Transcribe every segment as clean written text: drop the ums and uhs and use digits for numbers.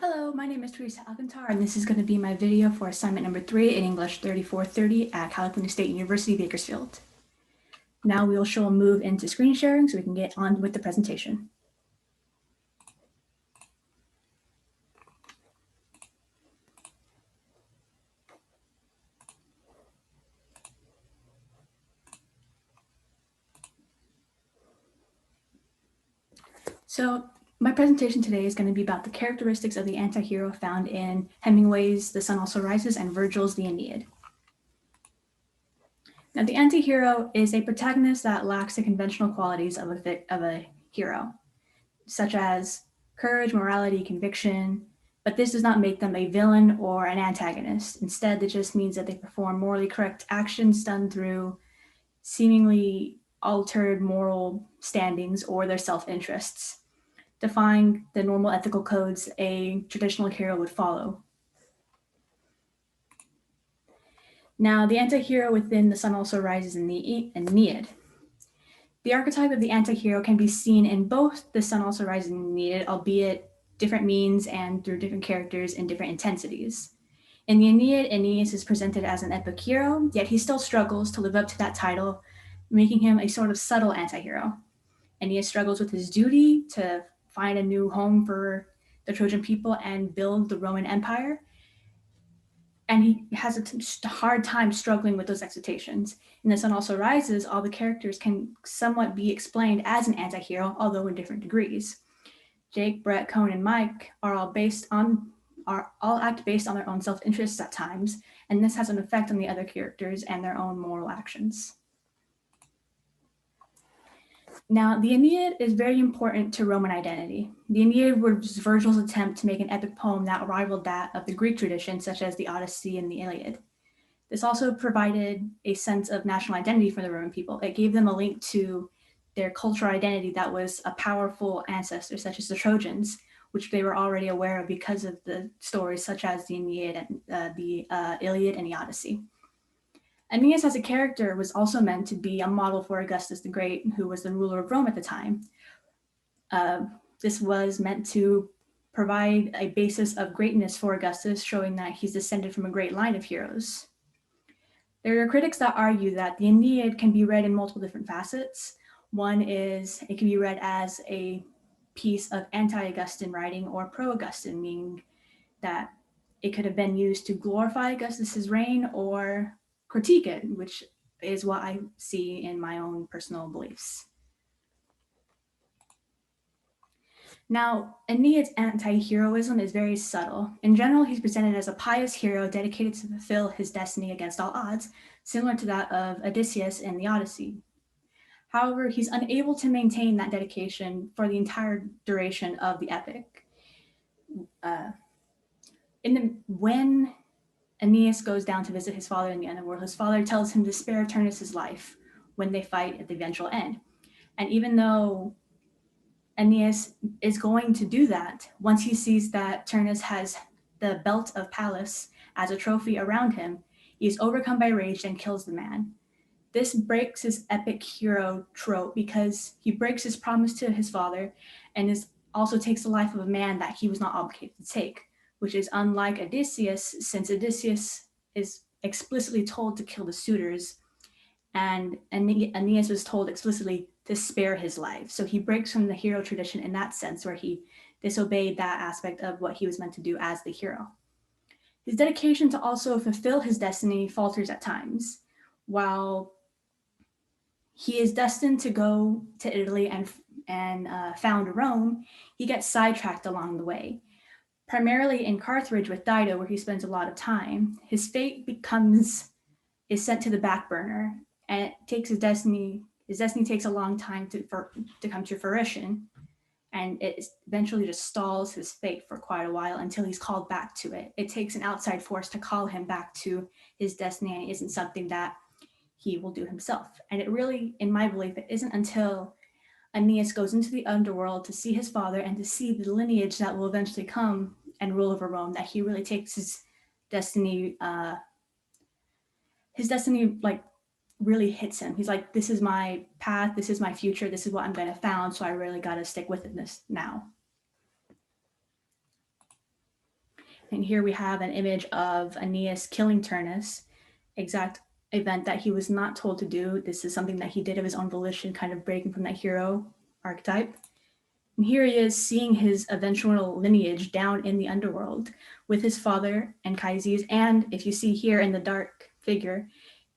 Hello, my name is Teresa Alcantar, and this is going to be my video for assignment number 3 in English 3430 at California State University, Bakersfield. Now we will move into screen sharing so we can get on with the presentation. So my presentation today is going to be about the characteristics of the anti-hero found in Hemingway's The Sun Also Rises and Virgil's The Aeneid. Now, the anti-hero is a protagonist that lacks the conventional qualities of a hero, such as courage, morality, conviction, but this does not make them a villain or an antagonist. Instead, it just means that they perform morally correct actions done through seemingly altered moral standings or their self-interests, defying the normal ethical codes a traditional hero would follow. Now, the anti-hero within The Sun Also Rises in the Aeneid. The archetype of the anti-hero can be seen in both The Sun Also Rises and the Aeneid, albeit different means and through different characters and different intensities. In the Aeneid, Aeneas is presented as an epic hero, yet he still struggles to live up to that title, making him a sort of subtle anti-hero. Aeneas struggles with his duty to find a new home for the Trojan people and build the Roman Empire, and he has a hard time struggling with those expectations. In The Sun Also Rises, all the characters can somewhat be explained as an anti-hero, although in different degrees. Jake, Brett, Cone, and Mike are all act based on their own self-interests at times, and this has an effect on the other characters and their own moral actions. Now, the Aeneid is very important to Roman identity. The Aeneid was Virgil's attempt to make an epic poem that rivaled that of the Greek tradition, such as the Odyssey and the Iliad. This also provided a sense of national identity for the Roman people. It gave them a link to their cultural identity that was a powerful ancestor, such as the Trojans, which they were already aware of because of the stories such as the Aeneid and the Iliad and the Odyssey. Aeneas as a character was also meant to be a model for Augustus the Great, who was the ruler of Rome at the time. This was meant to provide a basis of greatness for Augustus, showing that he's descended from a great line of heroes. There are critics that argue that the Aeneid can be read in multiple different facets. One is it can be read as a piece of anti-Augustan writing or pro-Augustan, meaning that it could have been used to glorify Augustus's reign or critique it, which is what I see in my own personal beliefs. Now, Aeneid's anti-heroism is very subtle. In general, he's presented as a pious hero dedicated to fulfill his destiny against all odds, similar to that of Odysseus in the Odyssey. However, he's unable to maintain that dedication for the entire duration of the epic. When Aeneas goes down to visit his father in the underworld, his father tells him to spare Turnus' life when they fight at the eventual end. And even though Aeneas is going to do that, once he sees that Turnus has the belt of Pallas as a trophy around him, he is overcome by rage and kills the man. This breaks his epic hero trope because he breaks his promise to his father and also takes the life of a man that he was not obligated to take, which is unlike Odysseus, since Odysseus is explicitly told to kill the suitors, and Aeneas was told explicitly to spare his life. So he breaks from the hero tradition in that sense, where he disobeyed that aspect of what he was meant to do as the hero. His dedication to also fulfill his destiny falters at times. While he is destined to go to Italy and found Rome, he gets sidetracked along the way. Primarily in Carthage with Dido, where he spends a lot of time, his fate is sent to the back burner, and it takes his destiny takes a long time to come to fruition, and it eventually just stalls his fate for quite a while until he's called back to it. It takes an outside force to call him back to his destiny, and it isn't something that he will do himself. And it really, in my belief, it isn't until Aeneas goes into the underworld to see his father and to see the lineage that will eventually come and rule over Rome that he really takes his destiny like really hits him. He's like, this is my path, this is my future, this is what I'm going to found, so I really got to stick with this now. And here we have an image of Aeneas killing Turnus, exact event that he was not told to do. This is something that he did of his own volition, kind of breaking from that hero archetype. And here he is seeing his eventual lineage down in the underworld with his father Anchises. And if you see here in the dark figure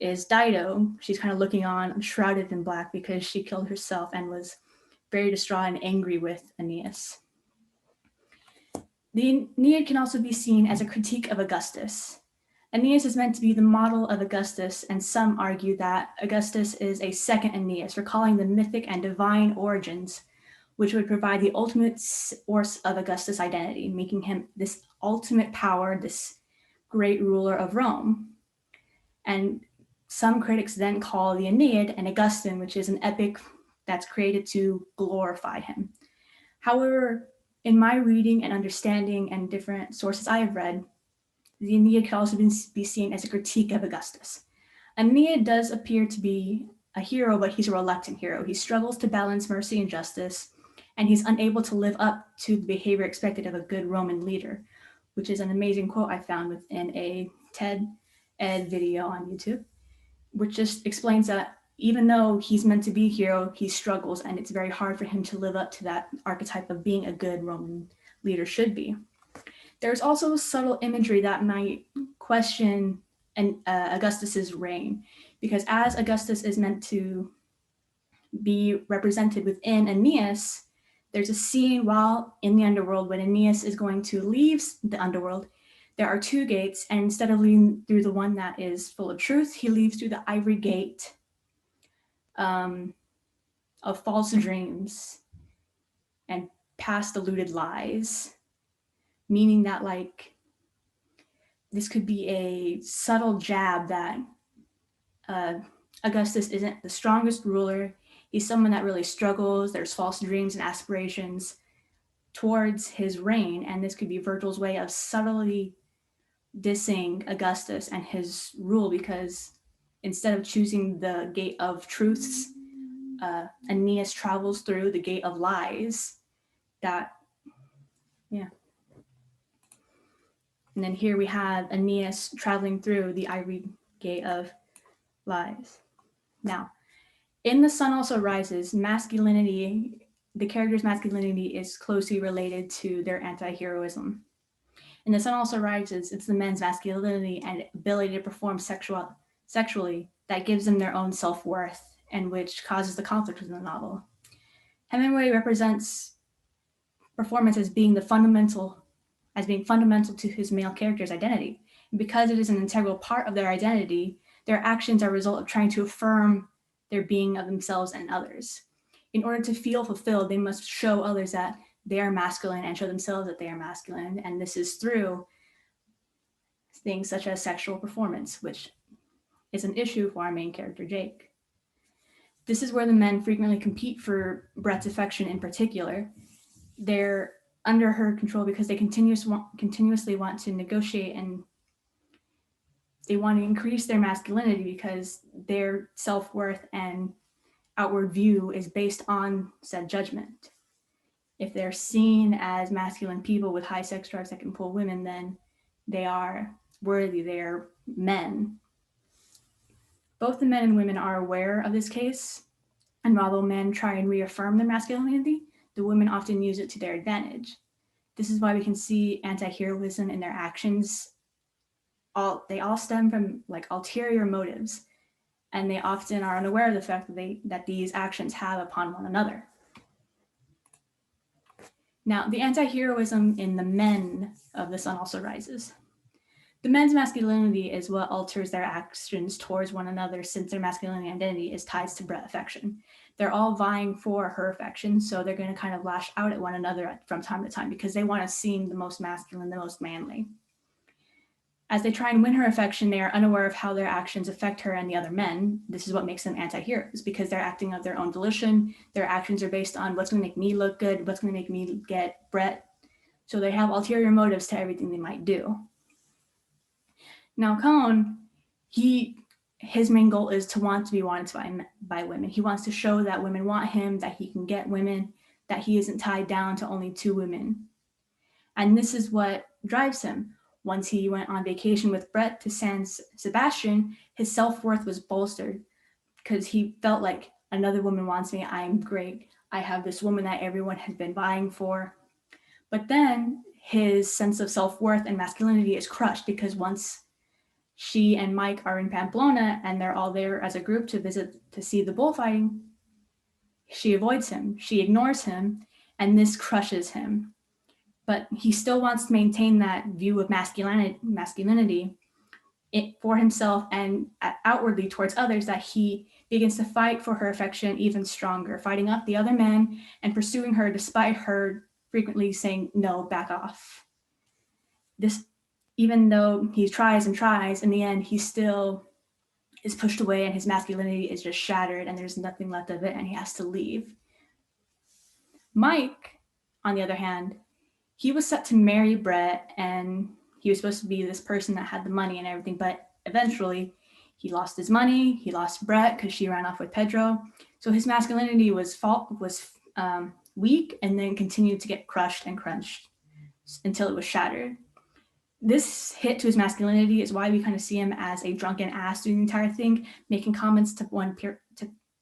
is Dido. She's kind of looking on, shrouded in black because she killed herself and was very distraught and angry with Aeneas. The Aeneid can also be seen as a critique of Augustus. Aeneas is meant to be the model of Augustus, and some argue that Augustus is a second Aeneas, recalling the mythic and divine origins, which would provide the ultimate source of Augustus' identity, making him this ultimate power, this great ruler of Rome. And some critics then call the Aeneid an Augustan, which is an epic that's created to glorify him. However, in my reading and understanding and different sources I have read, the Aeneid could also be seen as a critique of Augustus. Aeneid does appear to be a hero, but he's a reluctant hero. He struggles to balance mercy and justice, and he's unable to live up to the behavior expected of a good Roman leader, which is an amazing quote I found within a TED Ed video on YouTube, which just explains that even though he's meant to be a hero, he struggles, and it's very hard for him to live up to that archetype of being a good Roman leader should be. There's also subtle imagery that might question Augustus's reign, because as Augustus is meant to be represented within Aeneas, there's a scene while in the underworld when Aeneas is going to leave the underworld. There are two gates, and instead of leaving through the one that is full of truth, he leaves through the ivory gate of false dreams and past deluded lies, meaning that like this could be a subtle jab that Augustus isn't the strongest ruler. He's someone that really struggles. There's false dreams and aspirations towards his reign, and this could be Virgil's way of subtly dissing Augustus and his rule, because instead of choosing the gate of truths, Aeneas travels through the gate of lies. And then here we have Aeneas traveling through the ivory gate of lies. Now, in The Sun Also Rises, masculinity, the character's masculinity is closely related to their anti-heroism. In The Sun Also Rises, it's the men's masculinity and ability to perform sexually that gives them their own self-worth, and which causes the conflict within the novel. Hemingway represents performance as being fundamental to his male character's identity. And because it is an integral part of their identity, their actions are a result of trying to affirm their being of themselves and others. In order to feel fulfilled, they must show others that they are masculine and show themselves that they are masculine. And this is through things such as sexual performance, which is an issue for our main character, Jake. This is where the men frequently compete for Brett's affection in particular. They're under her control because they continuously want to negotiate, and they want to increase their masculinity because their self-worth and outward view is based on said judgment. If they're seen as masculine people with high sex drives that can pull women, then they are worthy, they are men. Both the men and women are aware of this case, and while the men try and reaffirm their masculinity, the women often use it to their advantage. This is why we can see anti-heroism in their actions. They all stem from like ulterior motives, and they often are unaware of the fact that these actions have upon one another. Now, the anti-heroism in the men of The Sun Also Rises. The men's masculinity is what alters their actions towards one another, since their masculinity identity is tied to Brett affection. They're all vying for her affection, so they're going to kind of lash out at one another from time to time because they want to seem the most masculine, the most manly. As they try and win her affection, they are unaware of how their actions affect her and the other men. This is what makes them anti-heroes, because they're acting of their own volition. Their actions are based on what's going to make me look good, what's going to make me get Brett. So they have ulterior motives to everything they might do. Now, Cone, his main goal is to want to be wanted by women. He wants to show that women want him, that he can get women, that he isn't tied down to only two women. And this is what drives him. once he went on vacation with Brett to San Sebastian, his self-worth was bolstered because he felt like another woman wants me. I'm great. I have this woman that everyone has been vying for. But then his sense of self-worth and masculinity is crushed because once she and Mike are in Pamplona and they're all there as a group to visit to see the bullfighting, she avoids him, she ignores him, and this crushes him. But he still wants to maintain that view of masculinity for himself and outwardly towards others, that he begins to fight for her affection even stronger, fighting up the other men and pursuing her despite her frequently saying, no, back off. This, even though he tries and tries, in the end, he still is pushed away and his masculinity is just shattered and there's nothing left of it and he has to leave. Mike, on the other hand, he was set to marry Brett and he was supposed to be this person that had the money and everything, but eventually he lost his money, he lost Brett because she ran off with Pedro. So his masculinity was weak and then continued to get crushed and crunched until it was shattered. This hit to his masculinity is why we kind of see him as a drunken ass doing the entire thing, making comments to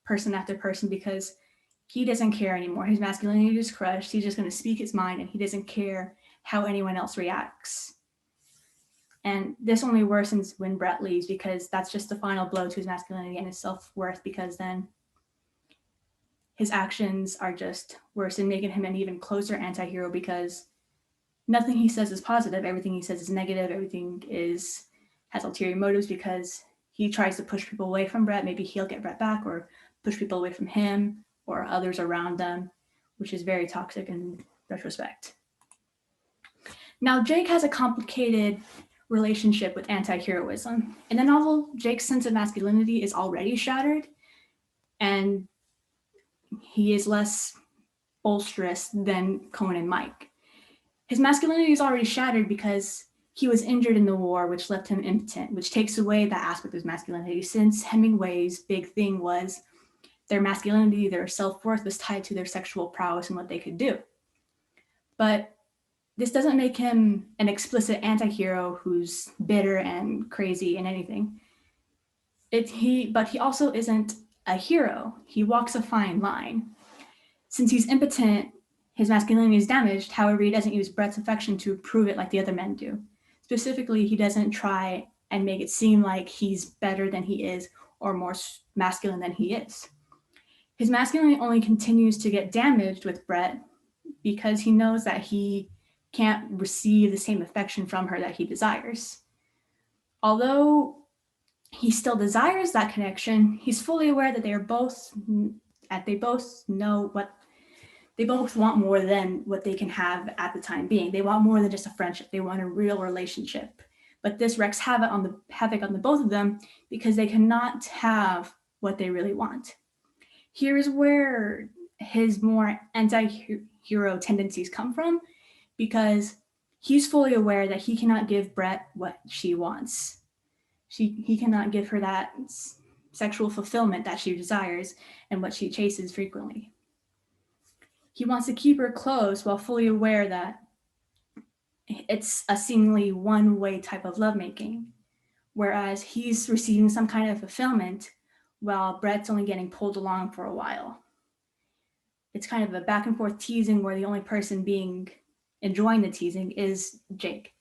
person after person, because he doesn't care anymore. His masculinity is crushed. He's just going to speak his mind and he doesn't care how anyone else reacts. And this only worsens when Brett leaves, because that's just the final blow to his masculinity and his self-worth, because then his actions are just worse and making him an even closer anti-hero, because nothing he says is positive. Everything he says is negative. Everything has ulterior motives, because he tries to push people away from Brett. Maybe he'll get Brett back, or push people away from him or others around them, which is very toxic in retrospect. Now, Jake has a complicated relationship with anti-heroism. In the novel, Jake's sense of masculinity is already shattered, and he is less bolsterous than Cohen and Mike. His masculinity is already shattered because he was injured in the war, which left him impotent, which takes away that aspect of his masculinity, since Hemingway's big thing was their masculinity, their self-worth was tied to their sexual prowess and what they could do. But this doesn't make him an explicit anti-hero who's bitter and crazy and anything. But he also isn't a hero. He walks a fine line. Since he's impotent, his masculinity is damaged. However, he doesn't use Brett's affection to prove it like the other men do. Specifically, he doesn't try and make it seem like he's better than he is or more masculine than he is. His masculinity only continues to get damaged with Brett because he knows that he can't receive the same affection from her that he desires. Although he still desires that connection, he's fully aware that they both want more than what they can have at the time being. They want more than just a friendship. They want a real relationship. But this wreaks havoc on the both of them, because they cannot have what they really want. Here's where his more anti-hero tendencies come from, because he's fully aware that he cannot give Brett what she wants. He cannot give her that sexual fulfillment that she desires and what she chases frequently. He wants to keep her close while fully aware that it's a seemingly one-way type of lovemaking, whereas he's receiving some kind of fulfillment while Brett's only getting pulled along for a while. It's kind of a back and forth teasing where the only person enjoying the teasing is Jake.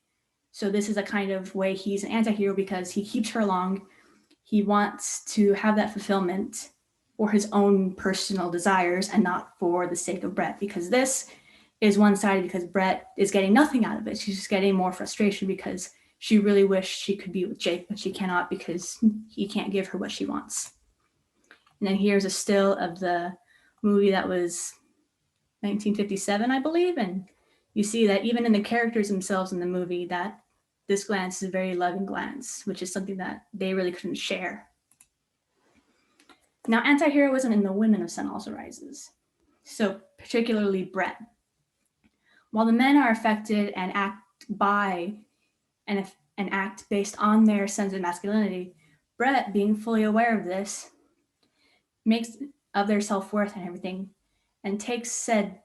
So this is a kind of way he's an anti-hero, because he keeps her along. He wants to have that fulfillment for his own personal desires and not for the sake of Brett, because this is one-sided, because Brett is getting nothing out of it. She's just getting more frustration because she really wished she could be with Jake, but she cannot because he can't give her what she wants. And then here's a still of the movie that was 1957, I believe, and you see that even in the characters themselves in the movie, that this glance is a very loving glance, which is something that they really couldn't share. Now, anti-heroism in the women of Sun also rises. So particularly Brett. While the men are affected and act based on their sense of masculinity, Brett, being fully aware of this, makes of their self-worth and everything, and takes said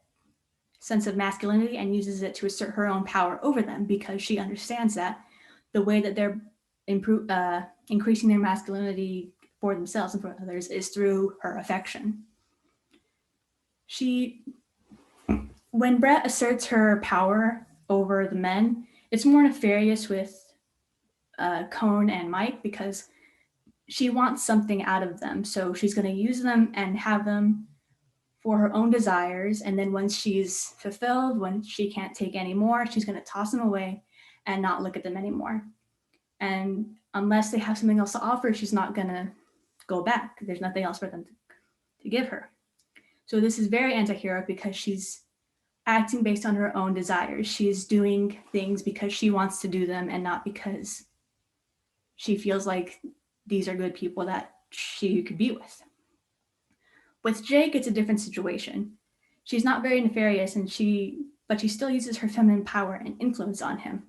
sense of masculinity and uses it to assert her own power over them, because she understands that the way that they're increasing their masculinity for themselves and for others is through her affection. When Brett asserts her power over the men, it's more nefarious with Cone and Mike because she wants something out of them. So she's going to use them and have them for her own desires. And then once she's fulfilled, when she can't take any more, she's going to toss them away and not look at them anymore. And unless they have something else to offer, she's not going to go back. There's nothing else for them to give her. So this is very anti-hero because she's acting based on her own desires. She's doing things because she wants to do them and not because she feels like these are good people that she could be with. With Jake, it's a different situation. She's not very nefarious, but she still uses her feminine power and influence on him.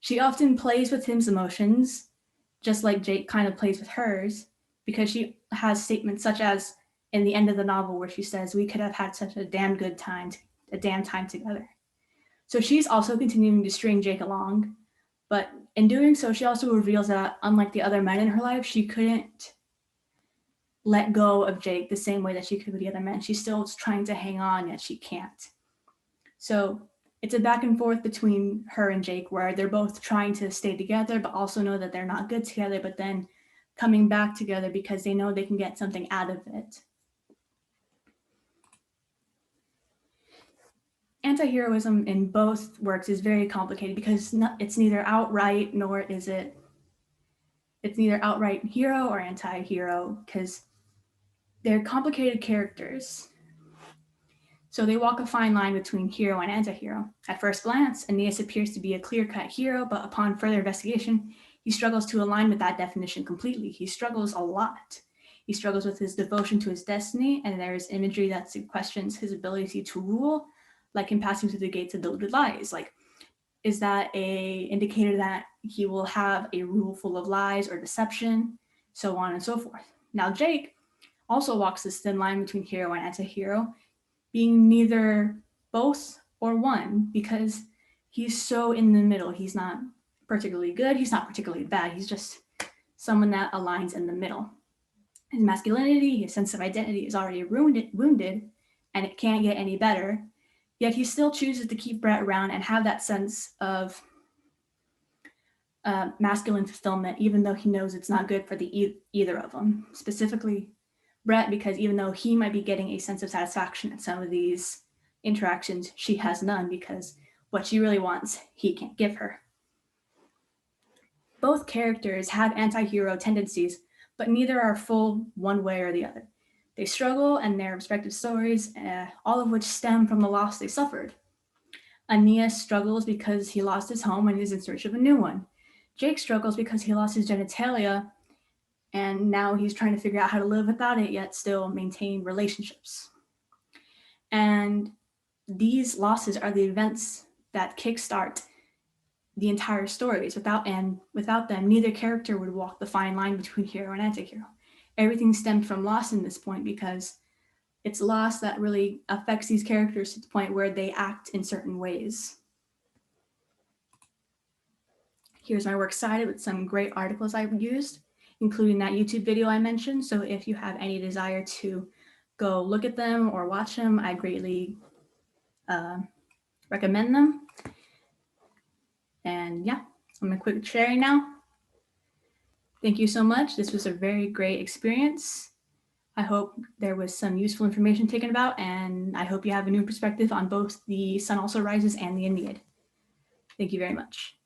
She often plays with his emotions, just like Jake kind of plays with hers, because she has statements such as in the end of the novel where she says, "We could have had such a damn time together." So she's also continuing to string Jake along, but in doing so, she also reveals that unlike the other men in her life, she couldn't let go of Jake the same way that she could with the other men. She's still trying to hang on, yet she can't. So it's a back and forth between her and Jake where they're both trying to stay together, but also know that they're not good together, but then coming back together because they know they can get something out of it. Anti-heroism in both works is very complicated because it's neither outright nor is it's neither outright hero or anti-hero because they're complicated characters. So they walk a fine line between hero and anti-hero. At first glance, Aeneas appears to be a clear-cut hero, but upon further investigation, he struggles to align with that definition completely. He struggles a lot. He struggles with his devotion to his destiny, and there's imagery that questions his ability to rule, like him passing through the gates of deluded lies. Like, is that a indicator that he will have a rule full of lies or deception, so on and so forth. Now, Jake also walks this thin line between hero and anti-hero, being neither both or one, because he's so in the middle. He's not particularly good, he's not particularly bad, he's just someone that aligns in the middle. His masculinity, his sense of identity is already wounded, and it can't get any better, yet he still chooses to keep Brett around and have that sense of masculine fulfillment, even though he knows it's not good for either of them. Specifically, Brett, because even though he might be getting a sense of satisfaction in some of these interactions, she has none because what she really wants, he can't give her. Both characters have anti-hero tendencies, but neither are full one way or the other. They struggle in their respective stories, all of which stem from the loss they suffered. Aeneas struggles because he lost his home and is in search of a new one. Jake struggles because he lost his genitalia and now he's trying to figure out how to live without it, yet still maintain relationships. And these losses are the events that kickstart the entire stories. Without them, neither character would walk the fine line between hero and anti-hero. Everything stemmed from loss in this point because it's loss that really affects these characters to the point where they act in certain ways. Here's my works cited with some great articles I've used, including that YouTube video I mentioned. So if you have any desire to go look at them or watch them, I greatly recommend them. And yeah, I'm gonna quit sharing now. Thank you so much. This was a very great experience. I hope there was some useful information taken about, and I hope you have a new perspective on both The Sun Also Rises and the Aeneid. Thank you very much.